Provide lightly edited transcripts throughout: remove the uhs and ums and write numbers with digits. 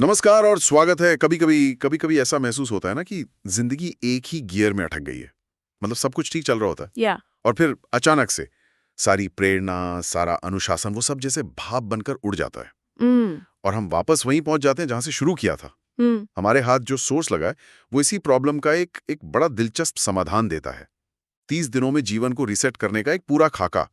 नमस्कार और स्वागत है। कभी कभी ऐसा महसूस होता है ना कि जिंदगी एक ही गियर में अटक गई है। मतलब सब कुछ ठीक चल रहा होता है या और फिर अचानक से सारी प्रेरणा, सारा अनुशासन वो सब जैसे भाप बनकर उड़ जाता है हम्म और हम वापस वहीं पहुंच जाते हैं जहां से शुरू किया था। हम्म हमारे हाथ जो सोर्स लगा है वो इसी प्रॉब्लम का एक बड़ा दिलचस्प समाधान देता है। 30 दिनों में जीवन को रीसेट करने का एक पूरा खाका।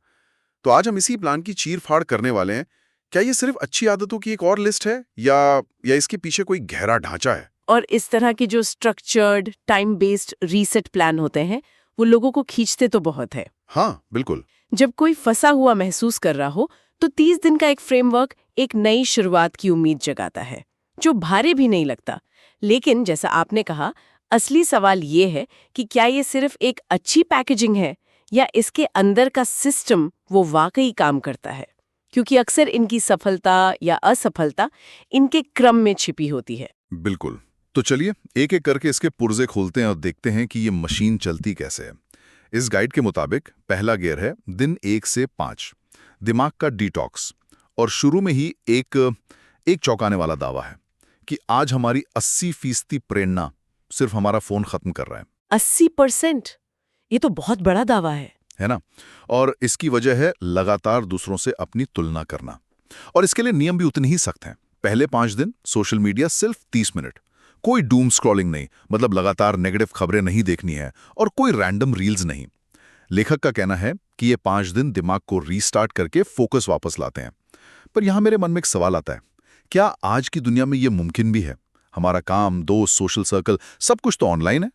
तो आज हम इसी प्लान की चीर-फाड़ करने वाले हैं। क्या ये सिर्फ अच्छी आदतों की एक और लिस्ट है या इसके पीछे कोई गहरा ढांचा है? और इस तरह के जो structured time based reset plan होते हैं वो लोगों को खींचते तो बहुत है। हाँ, बिल्कुल। जब कोई फंसा हुआ महसूस कर रहा हो तो 30 दिन का एक फ्रेमवर्क एक नई शुरुआत की उम्मीद जगाता है जो भारी भी नहीं लगता। लेकिन जैसा आपने कहा, असली सवाल ये है कि क्या ये सिर्फ एक अच्छी पैकेजिंग है या इसके अंदर का सिस्टम वो वाकई काम करता है, क्योंकि अक्सर इनकी सफलता या असफलता इनके क्रम में छिपी होती है। बिल्कुल। तो चलिए एक-एक करके इसके पुर्जे खोलते हैं और देखते हैं कि ये मशीन चलती कैसे है। इस गाइड के मुताबिक पहला गियर है दिन 1 से 5, दिमाग का डिटॉक्स। और शुरू में ही एक चौंकाने वाला दावा है कि आज हमारी 80% प्रेरणा सिर्फ हमारा फोन खत्म कर रहा है। 80%? ये तो बहुत बड़ा दावा है ना? और इसकी वजह है लगातार दूसरों से अपनी तुलना करना। और इसके लिए नियम भी उतने ही सख्त हैं। पहले 5 दिन सोशल मीडिया सिर्फ 30 मिनट। कोई डूम स्क्रॉलिंग नहीं, मतलब लगातार नेगेटिव खबरें नहीं देखनी है, और कोई रैंडम रील्स नहीं। लेखक का कहना है कि ये 5 दिन दिमाग को रीस्टार्ट करके फोकस वापस लाते हैं। पर यहां मेरे मन में एक सवाल आता है, क्या आज की दुनिया में ये मुमकिन भी है? हमारा काम, दोस्त, सोशल सर्कल, सब कुछ तो ऑनलाइन है।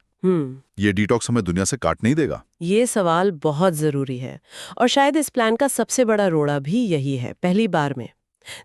ये डिटॉक्स हमें दुनिया से काट नहीं देगा? ये सवाल बहुत जरूरी है और शायद इस प्लान का सबसे बड़ा रोड़ा भी यही है, पहली बार में।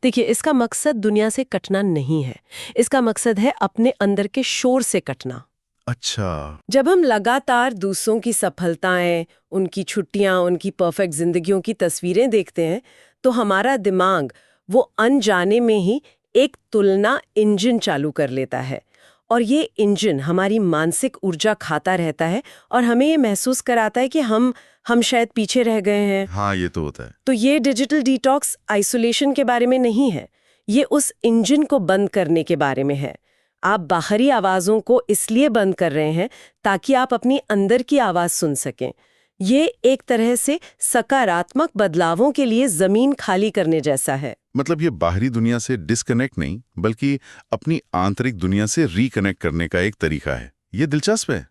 देखिए, इसका मकसद दुनिया से कटना नहीं है, इसका मकसद है अपने अंदर के शोर से कटना। अच्छा। जब हम लगातार दूसरों की सफलताएं, उनकी छुट्टियां, उनकी परफेक्ट जिंदगियों की तस्वीरें देखते हैं तो हमारा दिमाग वो अनजाने में ही एक तुलना इंजन चालू कर लेता है। और ये इंजन हमारी मानसिक ऊर्जा खाता रहता है और हमें ये महसूस कराता है कि हम शायद पीछे रह गए हैं। हाँ, ये तो होता है। तो ये डिजिटल डिटॉक्स आइसोलेशन के बारे में नहीं है, ये उस इंजन को बंद करने के बारे में है। आप बाहरी आवाज़ों को इसलिए बंद कर रहे हैं ताकि आप अपनी अंदर की आवाज़ सुन सकें। ये एक तरह से सकारात्मक बदलावों के लिए ज़मीन खाली करने जैसा है। मतलब ये बाहरी दुनिया से डिस्कनेक्ट नहीं, बल्कि अपनी आंतरिक दुनिया से रिकनेक्ट करने का एक तरीका है। ये दिलचस्प है।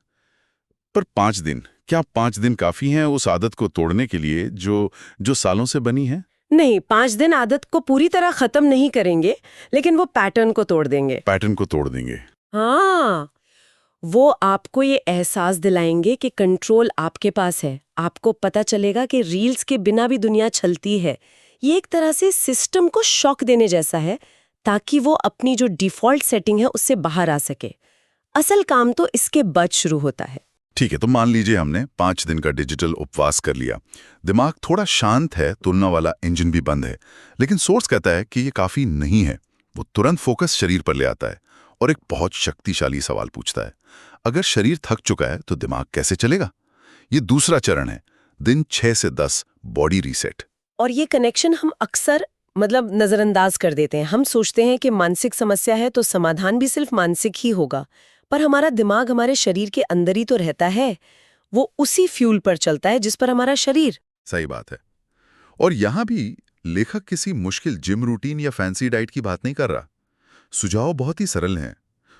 पर 5 दिन, क्या 5 दिन काफी हैं उस आदत को तोड़ने के लिए जो जो सालों से बनी है? नहीं, 5 दिन आदत को पूरी तरह खत्म नहीं करेंगे, लेकिन वो पैटर्न को तोड़ देंगे। पैटर्न को तोड़ देंगे। हाँ, वो आपको ये एहसास दिलाएंगे कि कंट्रोल आपके पास है। आपको पता चलेगा कि रील्स के बिना भी दुनिया चलती है। ये एक तरह से सिस्टम को शॉक देने जैसा है, ताकि वो अपनी जो डिफॉल्ट सेटिंग है उससे बाहर आ सके। असल काम तो इसके बाद शुरू होता है। ठीक है, तो मान लीजिए हमने 5 दिन का डिजिटल उपवास कर लिया। दिमाग थोड़ा शांत है, तुलना वाला इंजन भी बंद है, लेकिन सोर्स कहता है कि ये काफी नहीं है। वो तुरंत फोकस शरीर पर ले आता है और एक बहुत शक्तिशाली सवाल पूछता है, अगर शरीर थक चुका है तो दिमाग कैसे चलेगा? ये दूसरा चरण है, दिन 6 से 10 बॉडी रीसेट। और ये कनेक्शन हम अक्सर नजरअंदाज कर देते हैं। हम सोचते हैं कि मानसिक समस्या है तो समाधान भी सिर्फ मानसिक ही होगा, पर हमारा दिमाग हमारे शरीर के अंदर ही तो रहता है। वो उसी फ्यूल पर चलता है जिस पर हमारा शरीर। सही बात है। और यहां भी लेखक किसी मुश्किल जिम रूटीन या फैंसी डाइट की बात नहीं कर रहा। सुझाव बहुत ही सरल हैं।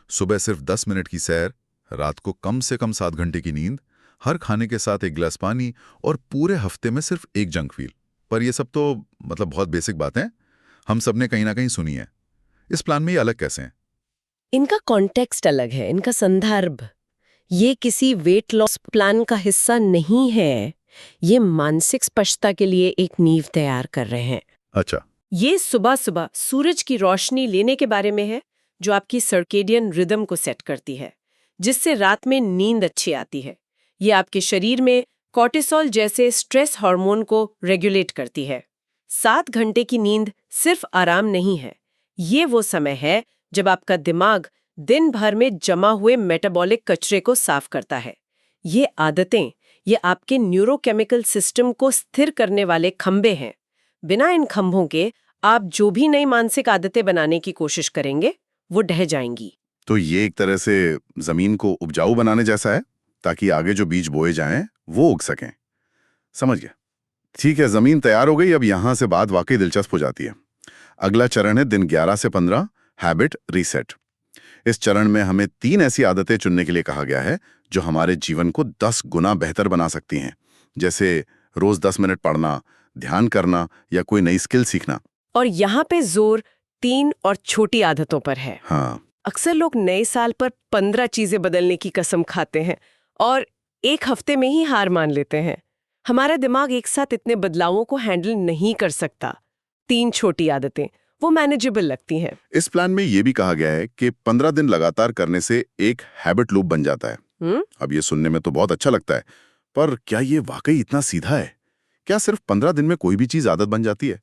सुबह सिर्फ 10 मिनट की सैर, रात को कम से कम 7 घंटे की नींद, हर खाने के साथ एक गिलास पानी, और पूरे हफ्ते में सिर्फ एक जंक फील। पर ये सब तो बहुत बेसिक बातें हैं, हम सबने कहीं ना कहीं सुनी है। इस प्लान में ये अलग कैसे हैं? इनका कॉन्टेक्स्ट अलग है, इनका संदर्भ। ये किसी वेट लॉस प्लान का हिस्सा नहीं है। ये मानसिक स्पष्टता के लिए एक नींव तैयार कर रहे हैं। अच्छा। ये सुबह सुबह सूरज की रोशनी लेने के बारे में है, जो आपकी सर्केडियन रिदम को सेट करती है, जिससे रात में नींद अच्छी आती है। ये आपके शरीर में कॉर्टिसोल जैसे स्ट्रेस हार्मोन को रेगुलेट करती है। 7 घंटे की नींद सिर्फ आराम नहीं है, ये वो समय है जब आपका दिमाग दिन भर में जमा हुए मेटाबॉलिक कचरे को साफ करता है। ये आदतें, ये आपके न्यूरोकेमिकल सिस्टम को स्थिर करने वाले खंभे हैं। बिना इन खंभों के आप जो भी नई मानसिक आदतें बनाने की कोशिश करेंगे, वो ढह जाएंगी। तो ये एक तरह से जमीन को उपजाऊ बनाने जैसा है, ताकि आगे जो बीज बोए जाएं वो उग सकें। समझ गया। ठीक है, जमीन तैयार हो गई। अब यहां से बात वाकई दिलचस्प हो जाती है। अगला चरण है दिन 11 से 15, हैबिट रीसेट। इस चरण में हमें 3 ऐसी आदतें चुनने के लिए कहा गया है जो हमारे जीवन को 10 गुना बेहतर बना सकती हैं, जैसे रोज 10 मिनट पढ़ना, ध्यान करना या कोई नई स्किल सीखना। और यहाँ पे जोर 3 और छोटी आदतों पर है। हाँ, अक्सर लोग नए साल पर 15 चीजें बदलने की कसम खाते हैं और एक हफ्ते में ही हार मान लेते हैं। हमारा दिमाग एक साथ इतने बदलावों को हैंडल नहीं कर सकता। 3 छोटी आदतें वो मैनेजेबल लगती हैं। इस प्लान में ये भी कहा गया है कि 15 दिन लगातार करने से एक हैबिट लूप बन जाता है। अब ये सुनने में तो बहुत अच्छा लगता है, पर क्या ये वाकई इतना सीधा है? क्या सिर्फ 15 दिन में कोई भी चीज आदत बन जाती है?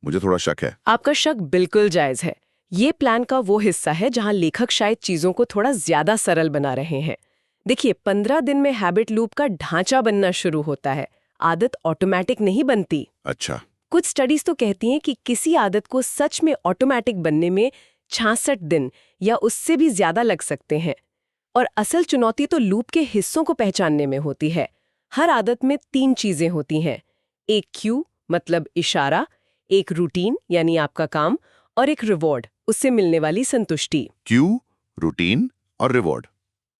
मुझे थोड़ा शक है। आपका शक बिल्कुल जायज है। ये प्लान का वो हिस्सा है जहां लेखक शायद चीजों को थोड़ा ज्यादा सरल बना रहे हैं। देखिए, 15 दिन में हैबिट लूप का ढांचा बनना शुरू होता है। आदत ऑटोमेटिक नहीं बनती। अच्छा। कुछ स्टडीज तो कहती हैं कि किसी आदत को सच में ऑटोमेटिक बनने में 66 दिन या उससे भी ज्यादा लग सकते हैं। और असल चुनौती तो लूप के हिस्सों को पहचानने में होती है। हर आदत में 3 चीजें होती हैं। एक क्यू मतलब इशारा, एक रूटीन यानी आपका काम, और एक रिवॉर्ड, उससे मिलने वाली संतुष्टि। क्यू, रूटीन और रिवॉर्ड।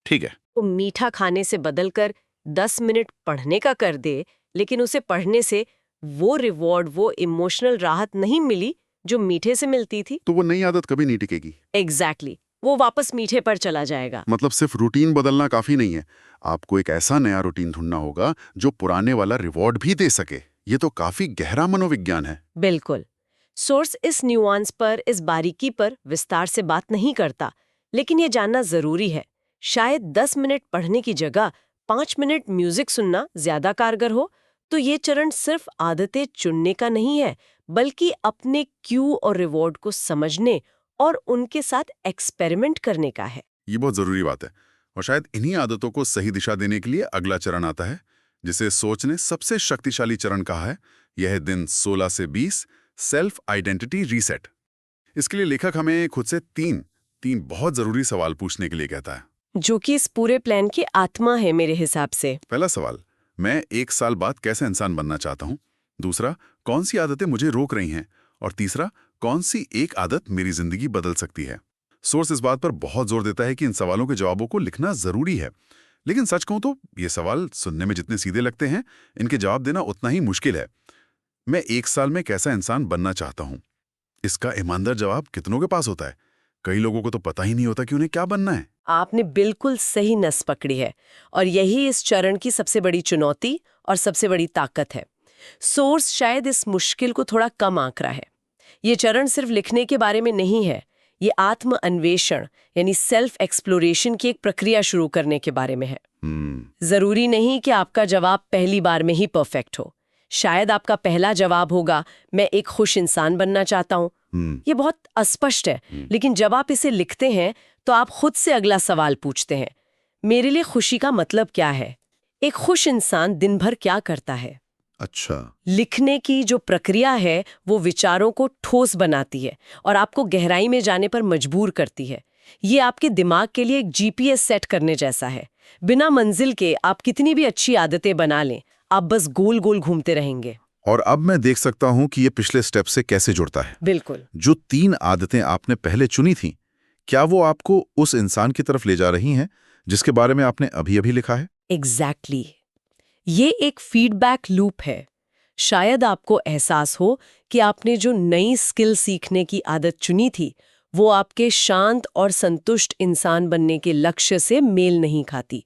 ठीक है। वो मीठा खाने से बदलकर 10 मिनट पढ़ने का कर दे, लेकिन उसे पढ़ने से वो रिवॉर्ड, वो इमोशनल राहत नहीं मिली जो मीठे से मिलती थी। तो वो नई आदत कभी नहीं टिकेगी। एग्जैक्टली, वो वापस मीठे पर चला जाएगा। मतलब सिर्फ रूटीन बदलना काफी नहीं है, आपको एक ऐसा नया रूटीन ढूंढना होगा जो पुराने वाला रिवॉर्ड भी दे सके। ये तो काफी गहरा मनोविज्ञान है। बिल्कुल। सोर्स इस न्यूआंस पर, इस बारीकी पर विस्तार से बात नहीं करता, लेकिन ये जानना जरूरी है। शायद 10 मिनट पढ़ने की जगह 5 मिनट म्यूजिक सुनना ज्यादा कारगर हो। तो ये चरण सिर्फ आदतें चुनने का नहीं है, बल्कि अपने क्यू और रिवॉर्ड को समझने और उनके साथ एक्सपेरिमेंट करने का है। ये बहुत जरूरी बात है। और शायद इन्हीं आदतों को सही दिशा देने के लिए अगला चरण आता है, जिसे सोच ने सबसे शक्तिशाली चरण कहा है। यह है दिन 16 से 20, सेल्फ आइडेंटिटी रीसेट। इसके लिए लेखक हमें खुद से तीन बहुत जरूरी सवाल पूछने के लिए कहता है, जो कि इस पूरे प्लान की आत्मा है मेरे हिसाब से। पहला सवाल, मैं 1 साल बाद कैसा इंसान बनना चाहता हूँ। दूसरा, कौन सी आदतें मुझे रोक रही हैं। और तीसरा, कौन सी एक आदत मेरी जिंदगी बदल सकती है। सोर्स इस बात पर बहुत जोर देता है कि इन सवालों के जवाबों को लिखना जरूरी है। लेकिन सच कहूं तो ये सवाल सुनने में जितने सीधे लगते हैं, इनके जवाब देना उतना ही मुश्किल है। मैं 1 साल में कैसा इंसान बनना चाहता हूं, इसका ईमानदार जवाब कितनों के पास होता है? कई लोगों को तो पता ही नहीं होता कि उन्हें क्या बनना है। आपने बिल्कुल सही नस पकड़ी है, और यही इस चरण की सबसे बड़ी चुनौती और सबसे बड़ी ताकत है। सोर्स शायद इस मुश्किल को थोड़ा कम आंक रहा है। ये चरण सिर्फ लिखने के बारे में नहीं है, ये आत्म अन्वेषण यानी सेल्फ एक्सप्लोरेशन की एक प्रक्रिया शुरू करने के बारे में है। जरूरी नहीं कि आपका जवाब पहली बार में ही परफेक्ट हो। शायद आपका पहला जवाब होगा, मैं एक खुश इंसान बनना चाहता हूँ। ये बहुत अस्पष्ट है, लेकिन जब आप इसे लिखते हैं तो आप खुद से अगला सवाल पूछते हैं, मेरे लिए खुशी का मतलब क्या है? एक खुश इंसान दिन भर क्या करता है? अच्छा। लिखने की जो प्रक्रिया है वो विचारों को ठोस बनाती है और आपको गहराई में जाने पर मजबूर करती है। ये आपके दिमाग के लिए एक जीपीएस सेट करने जैसा है। बिना मंजिल के आप कितनी भी अच्छी आदतें बना लें, आप बस गोल गोल घूमते रहेंगे। और अब मैं देख सकता हूं कि ये पिछले स्टेप से कैसे जुड़ता है। बिल्कुल। जो 3 आदतें आपने पहले चुनी थीं, क्या वो आपको उस इंसान की तरफ ले जा रही हैं जिसके बारे में आपने अभी-अभी लिखा है? एग्जैक्टली। ये एक फीडबैक लूप है। शायद आपको एहसास हो कि आपने जो नई स्किल सीखने की आदत चुनी थी, वो आपके शांत और संतुष्ट इंसान बनने के लक्ष्य से मेल नहीं खाती।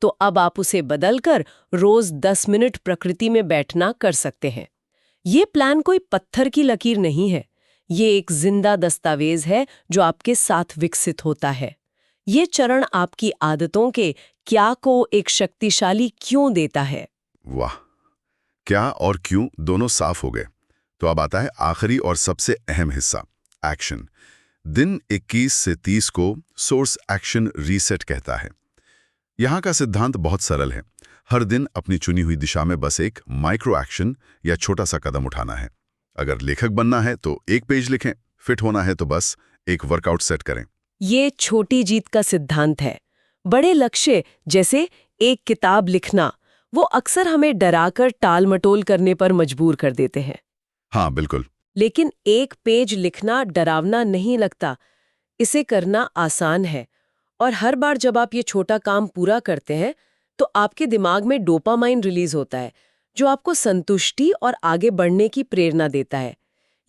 तो अब आप उसे बदलकर रोज 10 मिनट प्रकृति में बैठना कर सकते हैं। ये प्लान कोई पत्थर की लकीर नहीं है, ये एक जिंदा दस्तावेज है जो आपके साथ विकसित होता है। ये चरण आपकी आदतों के क्या को एक शक्तिशाली क्यों देता है। वाह, क्या और क्यों दोनों साफ हो गए। तो अब आता है आखिरी और सबसे अहम हिस्सा, एक्शन। दिन 21 से 30 को सोर्स एक्शन रीसेट कहता है। यहाँ का सिद्धांत बहुत सरल है। हर दिन अपनी चुनी हुई दिशा में बस एक माइक्रो एक्शन या छोटा सा कदम उठाना है। अगर लेखक बनना है तो 1 पेज लिखें, फिट होना है तो बस एक वर्कआउट सेट करें। ये छोटी जीत का सिद्धांत है। बड़े लक्ष्य जैसे एक किताब लिखना वो अक्सर हमें डराकर टाल-मटोल करने पर मजबूर कर देते हैं। हाँ बिल्कुल। लेकिन एक पेज लिखना डरावना नहीं लगता, इसे करना आसान है। और हर बार जब आप ये छोटा काम पूरा करते हैं तो आपके दिमाग में डोपामाइन रिलीज होता है, जो आपको संतुष्टि और आगे बढ़ने की प्रेरणा देता है।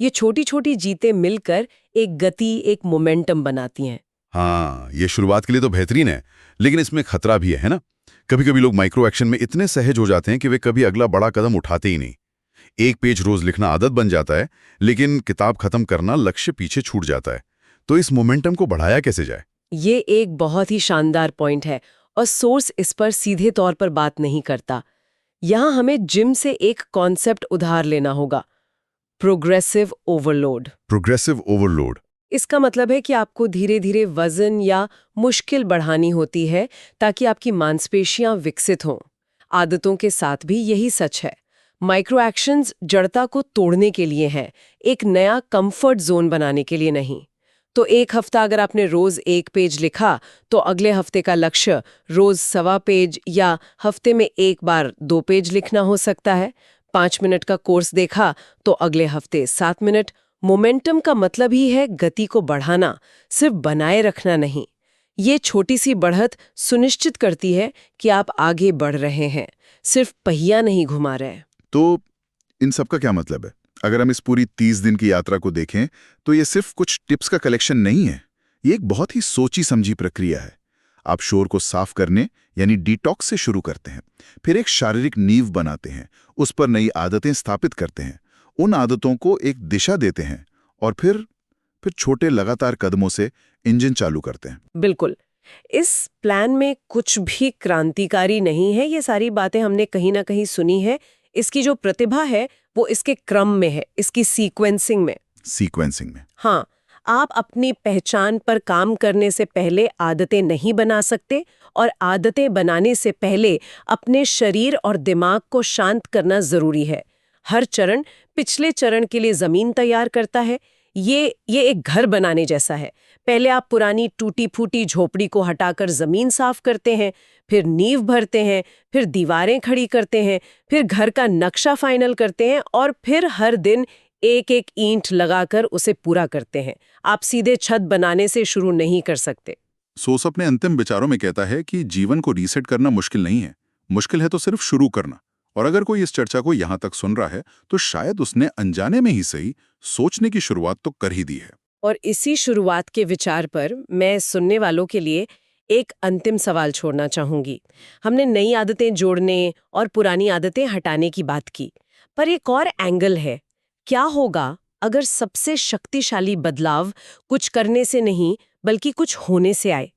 ये छोटी छोटी जीतें मिलकर एक गति, एक मोमेंटम बनाती हैं। हाँ, ये शुरुआत के लिए तो बेहतरीन है, लेकिन इसमें खतरा भी है ना? कभी-कभी लोग माइक्रो एक्शन में इतने सहज हो जाते हैं कि वे कभी अगला बड़ा कदम उठाते ही नहीं। एक पेज रोज लिखना आदत बन जाता है, लेकिन किताब खत्म करना लक्ष्य पीछे छूट जाता है। तो इस मोमेंटम को बढ़ाया कैसे जाए? ये एक बहुत ही शानदार पॉइंट है और सोर्स इस पर सीधे तौर पर बात नहीं करता। यहाँ हमें जिम से एक कॉन्सेप्ट उधार लेना होगा, प्रोग्रेसिव ओवरलोड। Progressive overload. इसका मतलब है कि आपको धीरे धीरे वजन या मुश्किल बढ़ानी होती है ताकि आपकी मांसपेशियां विकसित हों। आदतों के साथ भी यही सच है। माइक्रो एक्शंस जड़ता को तोड़ने के लिए हैं, एक नया कंफर्ट जोन बनाने के लिए नहीं। तो एक हफ्ता अगर आपने रोज एक पेज लिखा तो अगले हफ्ते का लक्ष्य रोज 1.25 पेज या हफ्ते में एक बार 2 पेज लिखना हो सकता है। 5 मिनट का कोर्स देखा तो अगले हफ्ते 7 मिनट। मोमेंटम का मतलब ही है गति को बढ़ाना, सिर्फ बनाए रखना नहीं। ये छोटी सी बढ़त सुनिश्चित करती है कि आप आगे बढ़ रहे हैं, सिर्फ पहिया नहीं घुमा रहे। तो इन सब का क्या मतलब है? अगर हम इस पूरी 30 दिन की यात्रा को देखें तो ये सिर्फ कुछ टिप्स का कलेक्शन नहीं है। ये एक बहुत ही सोची समझी प्रक्रिया है। आप शोर को साफ करने यानी डिटॉक्स से शुरू करते हैं, फिर एक शारीरिक नींव बनाते हैं, उस पर नई आदतें स्थापित करते हैं, उन आदतों को एक दिशा देते हैं और फिर छोटे लगातार कदमों से इंजन चालू करते हैं। बिल्कुल। इस प्लान में कुछ भी क्रांतिकारी नहीं है, ये सारी बातें हमने कहीं ना कहीं सुनी है। इसकी जो प्रतिभा है वो इसके क्रम में है, इसकी सीक्वेंसिंग में। सीक्वेंसिंग में। हाँ, आप अपनी पहचान पर काम करने से पहले आदतें नहीं बना सकते और आदतें बनाने से पहले अपने शरीर और दिमाग को शांत करना जरूरी है। हर चरण पिछले चरण के लिए जमीन तैयार करता है। ये एक घर बनाने जैसा है। पहले आप पुरानी टूटी फूटी झोपड़ी को हटाकर जमीन साफ करते हैं, फिर नींव भरते हैं, फिर दीवारें खड़ी करते हैं, फिर घर का नक्शा फाइनल करते हैं और फिर हर दिन एक एक ईंट लगाकर उसे पूरा करते हैं। आप सीधे छत बनाने से शुरू नहीं कर सकते। सोस अपने अंतिम विचारों में कहता है कि जीवन को रीसेट करना मुश्किल नहीं है, मुश्किल है तो सिर्फ शुरू करना। और अगर कोई इस चर्चा को यहां तक सुन रहा है तो शायद उसने अनजाने में ही सही सोचने की शुरुआत तो कर ही दी है। और इसी शुरुआत के विचार पर मैं सुनने वालों के लिए एक अंतिम सवाल छोड़ना चाहूंगी। हमने नई आदतें जोड़ने और पुरानी आदतें हटाने की बात की, पर एक और एंगल है। क्या होगा अगर सबसे शक्तिशाली बदलाव कुछ करने से नहीं बल्कि कुछ होने से आए?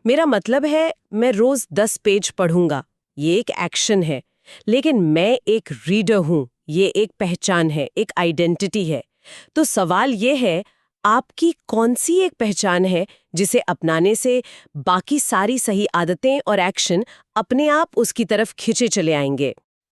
मेरा मतलब है, मैं रोज 10 पेज पढ़ूंगा, ये एक एक्शन है, लेकिन मैं एक रीडर हूं, ये एक पहचान है, एक आइडेंटिटी है। तो सवाल ये है, आपकी कौन सी एक पहचान है जिसे अपनाने से बाकी सारी सही आदतें और एक्शन अपने आप उसकी तरफ खिंचे चले आएंगे?